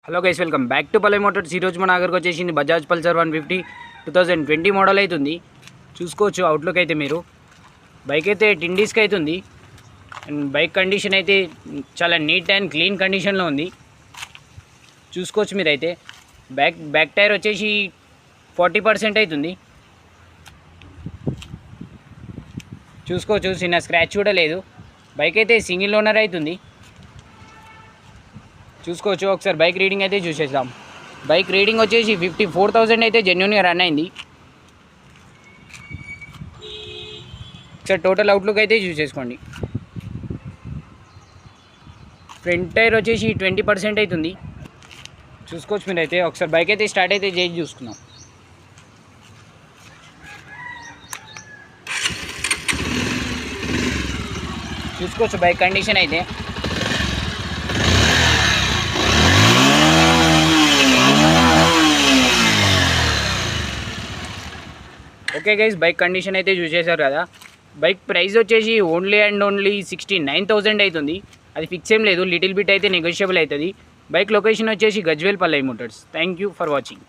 Hello guys, welcome back to Pallavi Motors. ఈరోజు మన దగ్గరకు వచ్చేసింది బజాజ్ పల్సర్ 150 2020 మోడల్ అవుతుంది. చూసుకోవచ్చు అవుట్లుక్ అయితే మీరు. బైక్ అయితే టిండీస్కి అవుతుంది అండ్ బైక్ కండిషన్ అయితే చాలా నీట్ అండ్ క్లీన్ కండిషన్లో ఉంది. చూసుకోవచ్చు మీరైతే. బ్యాక్ టైర్ వచ్చేసి 40% అవుతుంది. చూసుకోవచ్చు, చిన్న స్క్రాచ్ కూడా లేదు. బైక్ అయితే సింగిల్ ఓనర్ అవుతుంది. చూసుకోవచ్చు. ఒకసారి బైక్ రీడింగ్ అయితే చూసేద్దాం. బైక్ రీడింగ్ వచ్చేసి 54,000 అయితే జెన్యున్గా రన్ అయింది. ఒకసారి టోటల్ అవుట్లుక్ అయితే చూసేసుకోండి. ఫ్రంట్ టైర్ వచ్చేసి 20% అవుతుంది. చూసుకోవచ్చు మీరైతే. ఒకసారి బైక్ అయితే స్టార్ట్ అయితే చేసి చూసుకుందాం. చూసుకోవచ్చు బైక్ కండిషన్ అయితే. ఓకే గైస్, బైక్ కండిషన్ అయితే చూసేశారు కదా. బైక్ ప్రైస్ వచ్చేసి ఓన్లీ 69,000 అవుతుంది. అది ఫిక్స్ ఏం లేదు, లిటిల్ బిట్ అయితే నెగోషియబుల్ అవుతుంది. బైక్ లొకేషన్ వచ్చేసి Gajwel Pallavi Motors. Thank you for watching.